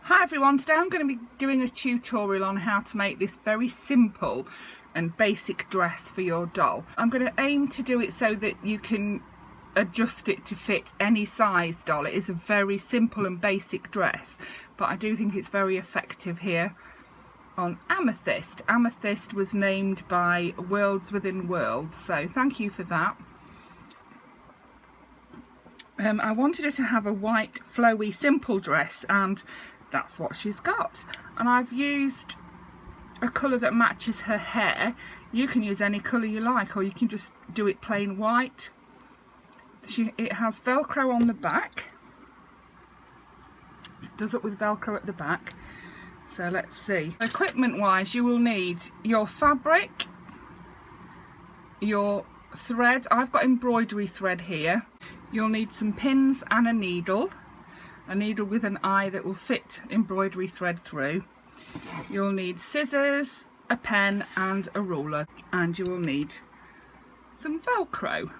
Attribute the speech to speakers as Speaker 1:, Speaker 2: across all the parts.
Speaker 1: Hi everyone, today I'm going to be doing a tutorial on how to make this very simple and basic dress for your doll. I'm going to aim to do it so that you can adjust it to fit any size doll. It is a very simple and basic dress, but I do think it's very effective here on Amethyst. Amethyst was named by Worlds Within Worlds, so thank you for that. I wanted her to have a white flowy simple dress, and that's what she's got. And I've used a colour that matches her hair. You can use any colour you like, or you can just do it plain white. It has Velcro on the back. It does it with Velcro at the back. So let's see. Equipment wise, you will need your fabric, your thread. I've got embroidery thread here. You'll need some pins and a needle with an eye that will fit embroidery thread through. You'll need scissors, a pen and a ruler, and you will need some Velcro.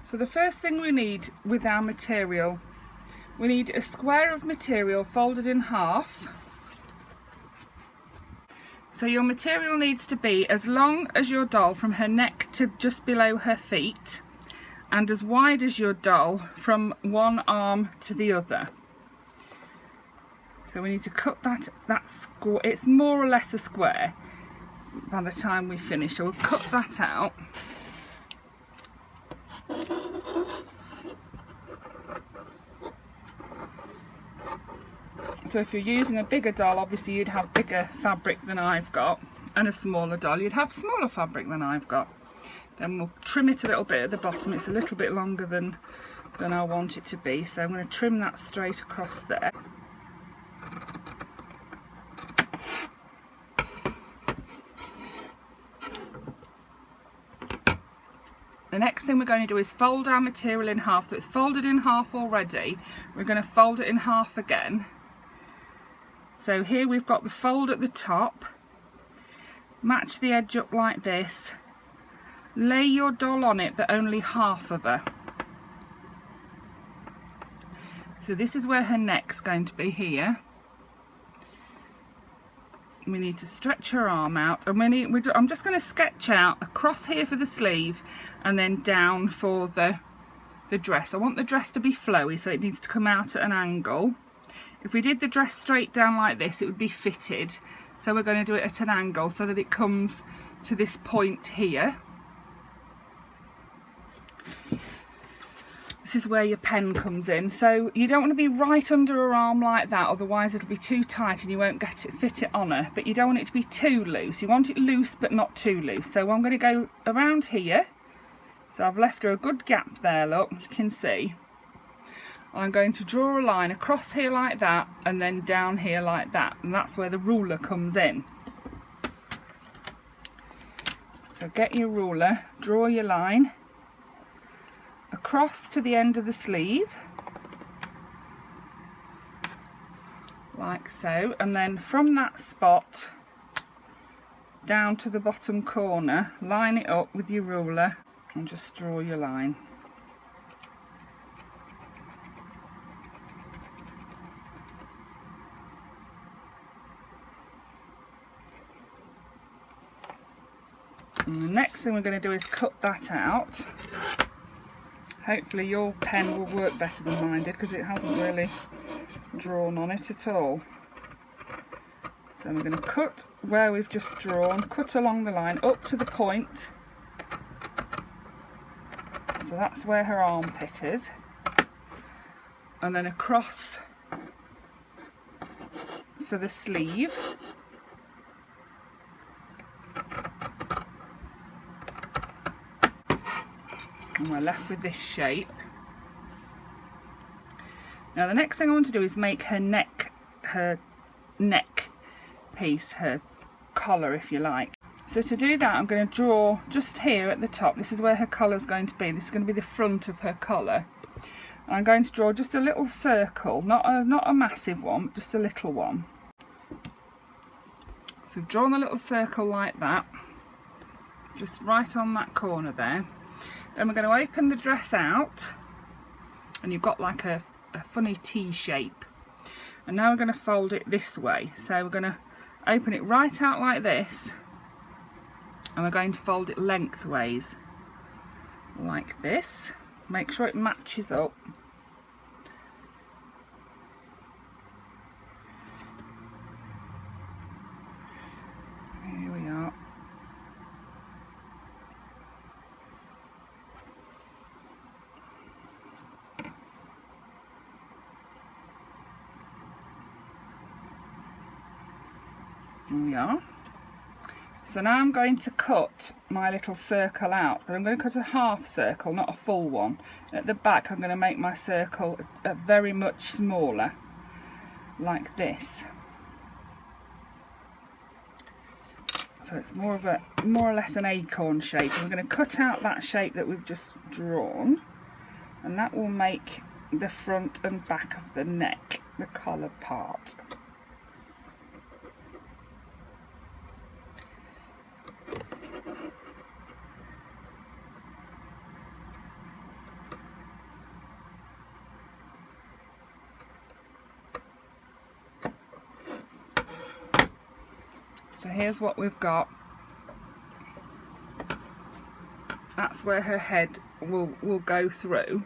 Speaker 1: So the first thing we need with our material, we need a square of material folded in half. So your material needs to be as long as your doll from her neck to just below her feet, and as wide as your doll from one arm to the other. So we need to cut that square. It's more or less a square by the time we finish, so we'll cut that out. So if you're using a bigger doll, obviously you'd have bigger fabric than I've got, and a smaller doll, you'd have smaller fabric than I've got. Then we'll trim it a little bit at the bottom. It's a little bit longer than I want it to be, so I'm going to trim that straight across there. The next thing we're going to do is fold our material in half. So it's folded in half already. We're going to fold it in half again. So here we've got the fold at the top. Match the edge up like this. Lay your doll on it, but only half of her. So this is where her neck's going to be here. We need to stretch her arm out, and I'm just going to sketch out across here for the sleeve and then down for the dress. I want the dress to be flowy, so it needs to come out at an angle. If we did the dress straight down like this, it would be fitted. So we're going to do it at an angle so that it comes to this point here. This is where your pen comes in. So you don't want to be right under her arm like that, otherwise it'll be too tight and you won't fit it on her. But you don't want it to be too loose. You want it loose but not too loose. So I'm going to go around here. So I've left her a good gap there, look, you can see. I'm going to draw a line across here like that, and then down here like that, and that's where the ruler comes in. So get your ruler, draw your line across to the end of the sleeve, like so, and then from that spot down to the bottom corner, line it up with your ruler and just draw your line. And the next thing we're going to do is cut that out. Hopefully your pen will work better than mine did, because it hasn't really drawn on it at all. So we're going to cut where we've just drawn, cut along the line up to the point. So that's where her armpit is. And then across for the sleeve. And we're left with this shape. Now the next thing I want to do is make her neck piece, her collar if you like. So to do that I'm going to draw just here at the top. This is where her collar is going to be. This is going to be the front of her collar. And I'm going to draw just a little circle, not a massive one, just a little one. So I've drawn a little circle like that, just right on that corner there. Then we're going to open the dress out, and you've got like a funny T shape. And now we're going to fold it this way. So we're going to open it right out like this, and we're going to fold it lengthways like this. Make sure it matches up. Here we are. There we are. So now I'm going to cut my little circle out, but I'm going to cut a half circle, not a full one. At the back I'm going to make my circle very much smaller, like this. So it's more or less an acorn shape. And we're going to cut out that shape that we've just drawn, and that will make the front and back of the neck, the collar part. So here's what we've got. That's where her head will go through.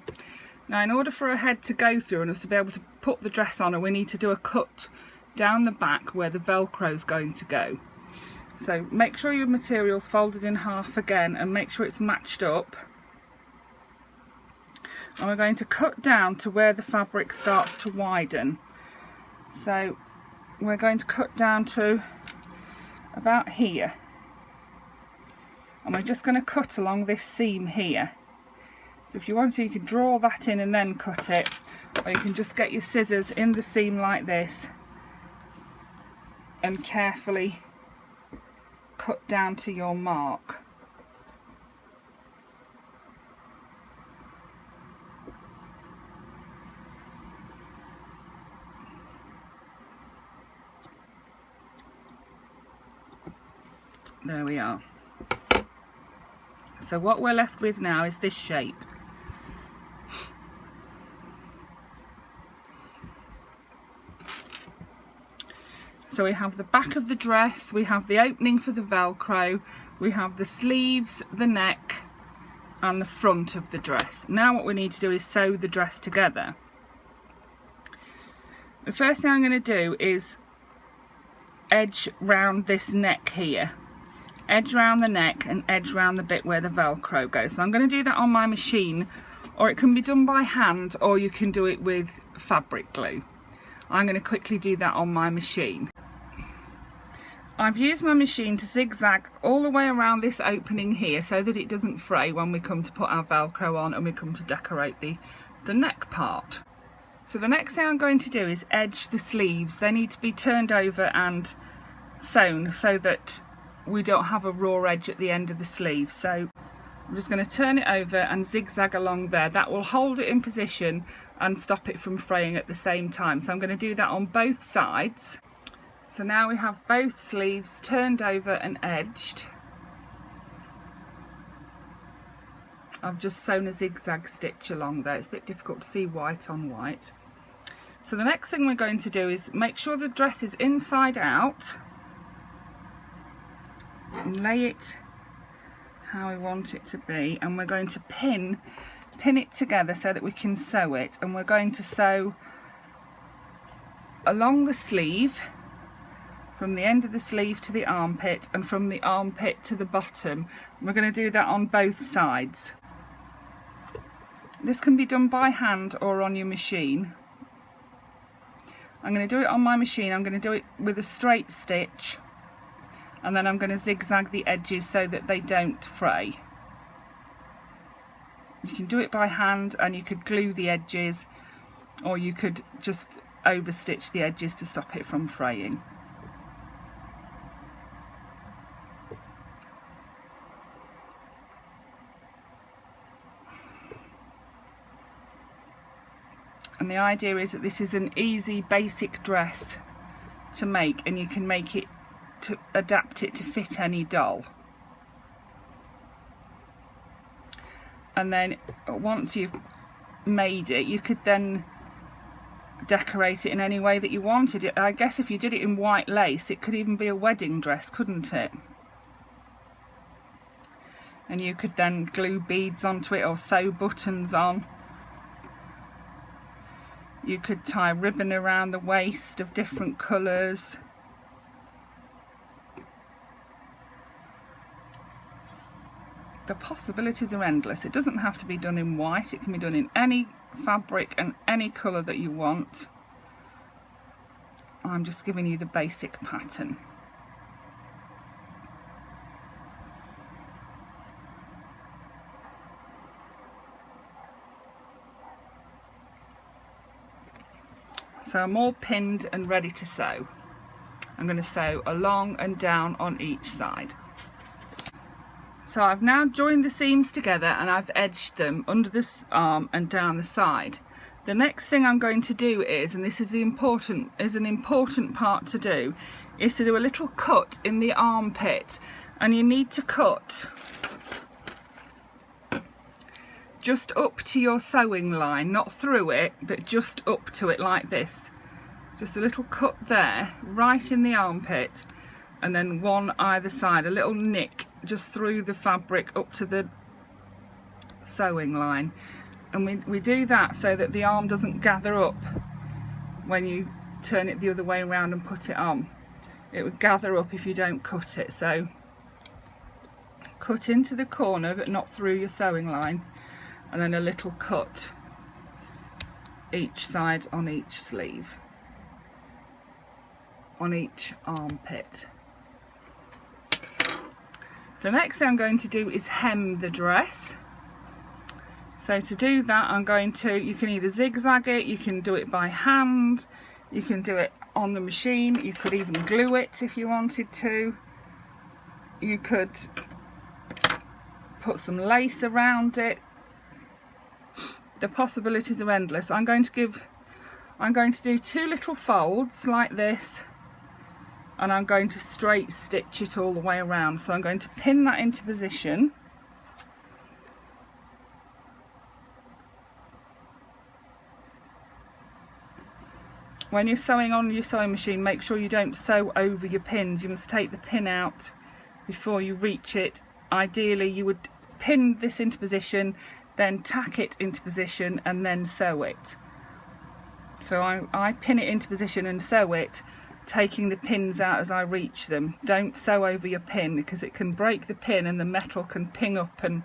Speaker 1: Now, in order for her head to go through and us to be able to put the dress on her, we need to do a cut down the back where the Velcro is going to go. So make sure your material's folded in half again, and make sure it's matched up. And we're going to cut down to where the fabric starts to widen. So we're going to cut down to about here, and we're just going to cut along this seam here. So if you want to, you can draw that in and then cut it, or you can just get your scissors in the seam like this and carefully cut down to your mark. There we are. So what we're left with now is this shape. So we have the back of the dress, we have the opening for the Velcro, we have the sleeves, the neck, and the front of the dress. Now what we need to do is sew the dress together. The first thing I'm going to do is edge round this neck here. Edge round the neck and edge round the bit where the Velcro goes. So I'm going to do that on my machine, or it can be done by hand, or you can do it with fabric glue. I'm going to quickly do that on my machine. I've used my machine to zigzag all the way around this opening here so that it doesn't fray when we come to put our Velcro on and we come to decorate the neck part. So the next thing I'm going to do is edge the sleeves. They need to be turned over and sewn so that we don't have a raw edge at the end of the sleeve. So I'm just going to turn it over and zigzag along there. That will hold it in position and stop it from fraying at the same time. So I'm going to do that on both sides. So now we have both sleeves turned over and edged. I've just sewn a zigzag stitch along there. It's a bit difficult to see white on white. So the next thing we're going to do is make sure the dress is inside out and lay it how we want it to be, and we're going to pin it together so that we can sew it. And we're going to sew along the sleeve, from the end of the sleeve to the armpit, and from the armpit to the bottom. We're going to do that on both sides. This can be done by hand or on your machine. I'm going to do it on my machine. I'm going to do it with a straight stitch, and then I'm going to zigzag the edges so that they don't fray. You can do it by hand, and you could glue the edges, or you could just overstitch the edges to stop it from fraying. And the idea is that this is an easy basic dress to make, and you can make it to adapt it to fit any doll. And then once you've made it, you could then decorate it in any way that you wanted it. I guess if you did it in white lace, it could even be a wedding dress, couldn't it? And you could then glue beads onto it or sew buttons on. You could tie ribbon around the waist of different colours. The possibilities are endless. It doesn't have to be done in white, it can be done in any fabric and any colour that you want. I'm just giving you the basic pattern. So I'm all pinned and ready to sew. I'm going to sew along and down on each side. So I've now joined the seams together and I've edged them under this arm and down the side. The next thing I'm going to do is, and this is an important part to do, is to do a little cut in the armpit, and you need to cut just up to your sewing line, not through it, but just up to it like this. Just a little cut there, right in the armpit, and then one either side, a little nick just through the fabric up to the sewing line. And we do that so that the arm doesn't gather up when you turn it the other way around and put it on. It would gather up if you don't cut it. So cut into the corner but not through your sewing line, and then a little cut each side on each sleeve, on each armpit. The next thing I'm going to do is hem the dress. So to do that, you can either zigzag it, you can do it by hand, you can do it on the machine, you could even glue it if you wanted to. You could put some lace around it. The possibilities are endless. I'm going to do 2 little folds like this, and I'm going to straight stitch it all the way around. So I'm going to pin that into position. When you're sewing on your sewing machine, make sure you don't sew over your pins. You must take the pin out before you reach it. Ideally, you would pin this into position, then tack it into position, and then sew it. So I pin it into position and sew it, taking the pins out as I reach them. Don't sew over your pin because it can break the pin and the metal can ping up and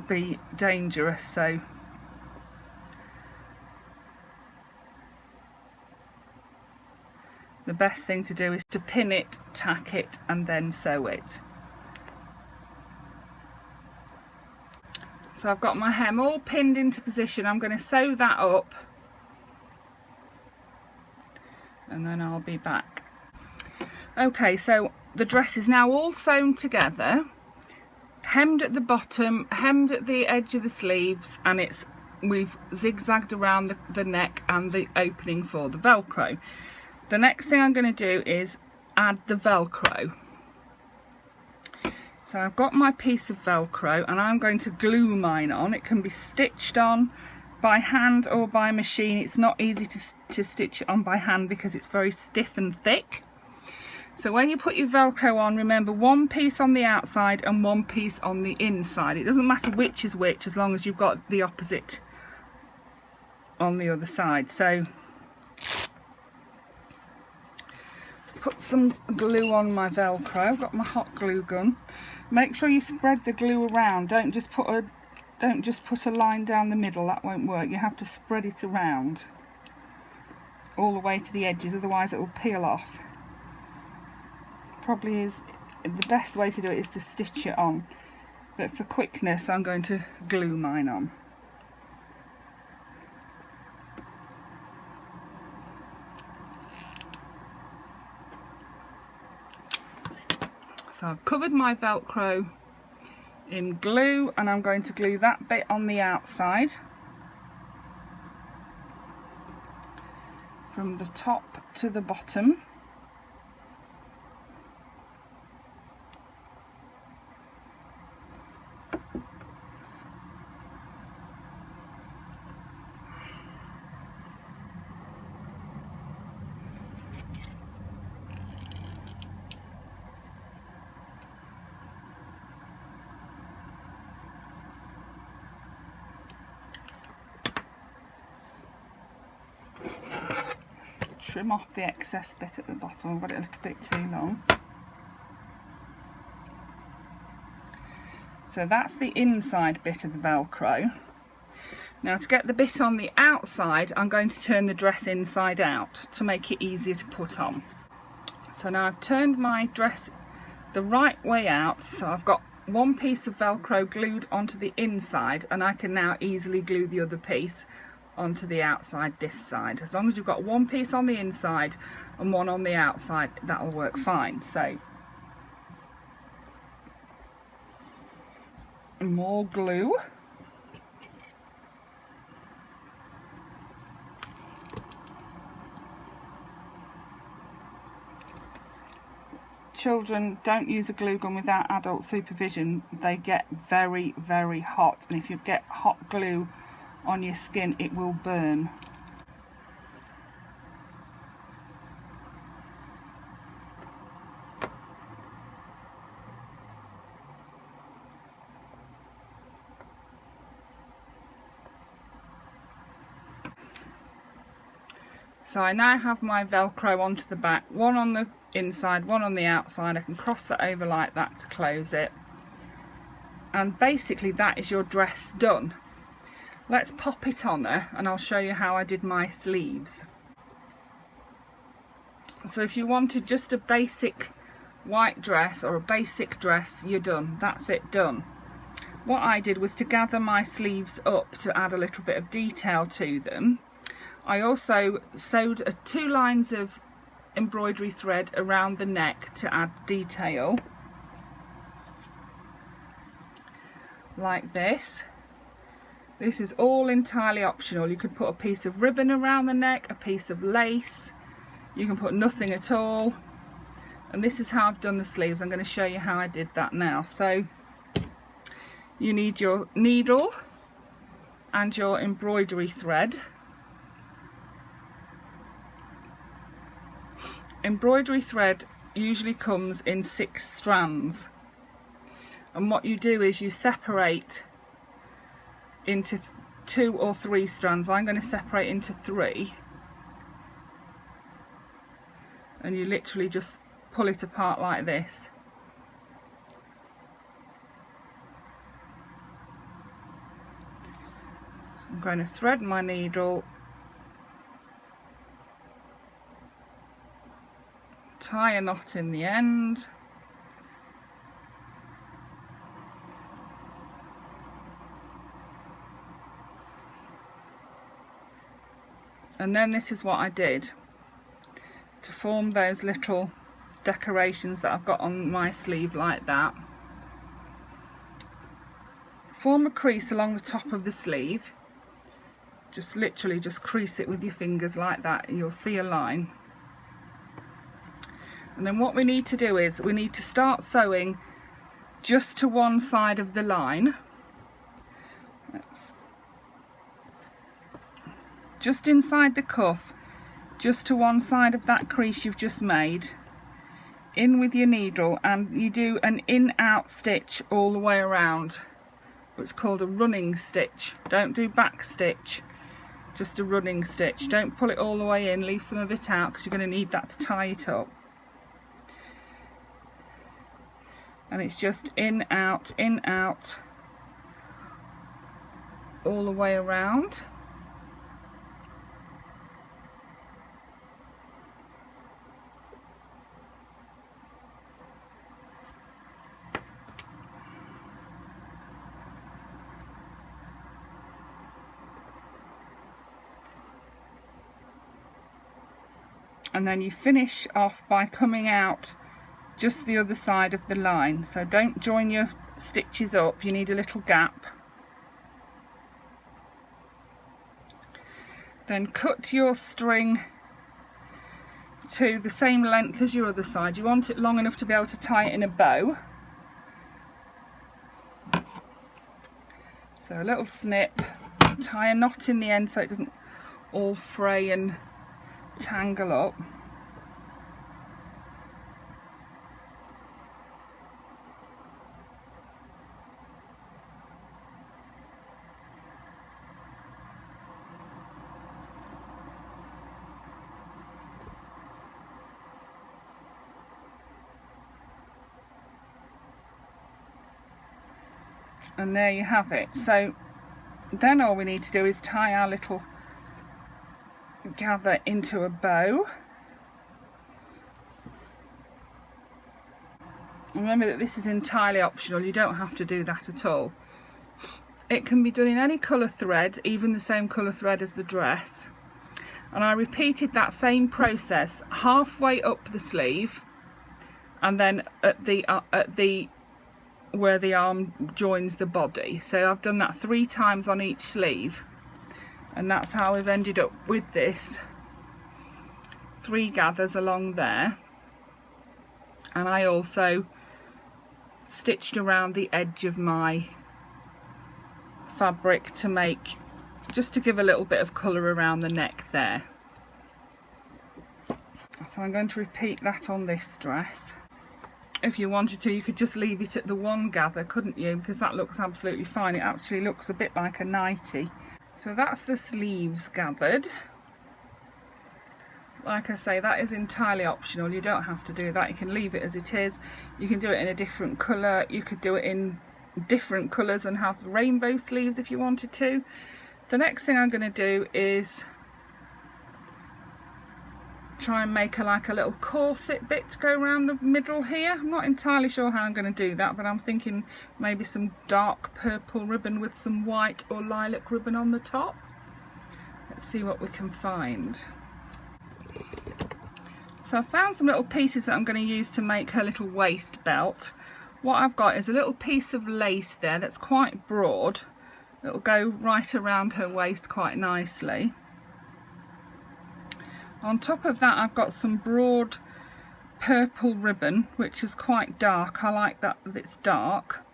Speaker 1: be dangerous. So the best thing to do is to pin it, tack it, and then sew it. So I've got my hem all pinned into position. I'm going to sew that up and then I'll be back. Okay, so the dress is now all sewn together, hemmed at the bottom, hemmed at the edge of the sleeves, and we've zigzagged around the neck and the opening for the Velcro. The next thing I'm going to do is add the Velcro. So I've got my piece of Velcro and I'm going to glue mine on. It can be stitched on by hand or by machine. It's not easy to stitch it on by hand because it's very stiff and thick. So when you put your Velcro on, remember one piece on the outside and one piece on the inside. It doesn't matter which is which as long as you've got the opposite on the other side. So put some glue on my Velcro. I've got my hot glue gun. Make sure you spread the glue around. Don't just put a line down the middle. That won't work. You have to spread it around all the way to the edges, otherwise it will peel off. Probably is the best way to do it is to stitch it on, but for quickness I'm going to glue mine on. So I've covered my Velcro in glue and I'm going to glue that bit on the outside from the top to the bottom. trim off the excess bit at the bottom. I've got it a little bit too long. So that's the inside bit of the Velcro. Now to get the bit on the outside, I'm going to turn the dress inside out to make it easier to put on. So now I've turned my dress the right way out, so I've got one piece of Velcro glued onto the inside, and I can now easily glue the other piece onto the outside this side. As long as you've got one piece on the inside and one on the outside, that'll work fine. So more glue. Children, don't use a glue gun without adult supervision. They get very, very hot, and if you get hot glue on your skin, it will burn. So I now have my Velcro onto the back, one on the inside, one on the outside. I can cross that over like that to close it. And basically that is your dress done. Let's pop it on her and I'll show you how I did my sleeves. So if you wanted just a basic white dress or a basic dress, you're done. That's it, done. What I did was to gather my sleeves up to add a little bit of detail to them. I also sewed 2 lines of embroidery thread around the neck to add detail, like this. This is all entirely optional. You could put a piece of ribbon around the neck, a piece of lace, you can put nothing at all. And this is how I've done the sleeves. I'm going to show you how I did that now. So you need your needle and your embroidery thread. Embroidery thread usually comes in 6 strands, and what you do is you separate into 2 or 3 strands. I'm going to separate into 3, and you literally just pull it apart like this. So I'm going to thread my needle, tie a knot in the end, and then this is what I did to form those little decorations that I've got on my sleeve like that. Form a crease along the top of the sleeve, just literally just crease it with your fingers like that and you'll see a line. And then what we need to do is we need to start sewing just to one side of the line. Just inside the cuff, just to one side of that crease you've just made, in with your needle, and you do an in-out stitch all the way around. It's called a running stitch. Don't do back stitch, just a running stitch. Don't pull it all the way in, leave some of it out because you're going to need that to tie it up. And it's just in, out, all the way around. And then you finish off by coming out just the other side of the line. So don't join your stitches up, you need a little gap. Then cut your string to the same length as your other side. You want it long enough to be able to tie it in a bow. So a little snip, tie a knot in the end so it doesn't all fray and tangle up. And there you have it. So then all we need to do is tie our little gather into a bow. Remember that this is entirely optional, you don't have to do that at all. It can be done in any colour thread, even the same colour thread as the dress. And I repeated that same process halfway up the sleeve, and then at the where the arm joins the body. So I've done that 3 times on each sleeve, and that's how we've ended up with this 3 gathers along there. And I also stitched around the edge of my fabric to make, just to give a little bit of colour around the neck there. So I'm going to repeat that on this dress. If you wanted to, you could just leave it at the 1 gather, couldn't you? Because that looks absolutely fine. It actually looks a bit like a nightie. So that's the sleeves gathered. Like I say, that is entirely optional. You don't have to do that. You can leave it as it is. You can do it in a different colour. You could do it in different colours and have rainbow sleeves if you wanted to. The next thing I'm going to do is try and make like a little corset bit to go around the middle here. I'm not entirely sure how I'm going to do that, but I'm thinking maybe some dark purple ribbon with some white or lilac ribbon on the top. Let's see what we can find. So I found some little pieces that I'm going to use to make her little waist belt. What I've got is a little piece of lace there that's quite broad. It'll go right around her waist quite nicely. On top of that, I've got some broad purple ribbon, which is quite dark. I like that it's dark.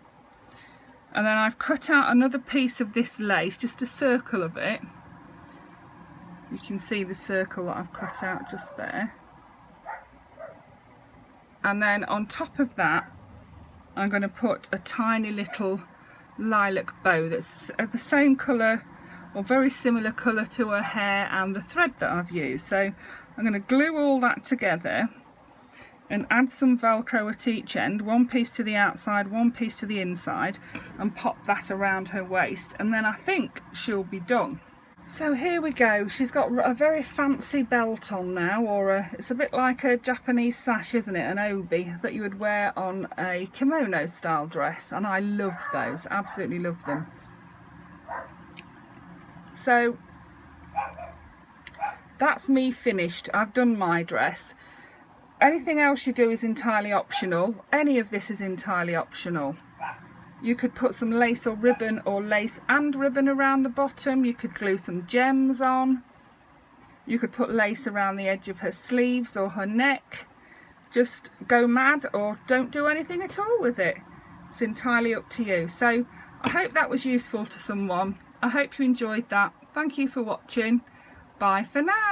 Speaker 1: And then I've cut out another piece of this lace, just a circle of it. You can see the circle that I've cut out just there. And then on top of that, I'm going to put a tiny little lilac bow that's the same colour or very similar colour to her hair and the thread that I've used. So I'm going to glue all that together and add some Velcro at each end, 1 piece to the outside, 1 piece to the inside, and pop that around her waist, and then I think she'll be done. So here we go. She's got a very fancy belt on now, or it's a bit like a Japanese sash, isn't it? An obi that you would wear on a kimono style dress, and I love those, absolutely love them. So that's me finished. I've done my dress. Anything else you do is entirely optional. Any of this is entirely optional. You could put some lace or ribbon, or lace and ribbon around the bottom. You could glue some gems on. You could put lace around the edge of her sleeves or her neck. Just go mad or don't do anything at all with it. It's entirely up to you. So I hope that was useful to someone. I hope you enjoyed that. Thank you for watching. Bye for now.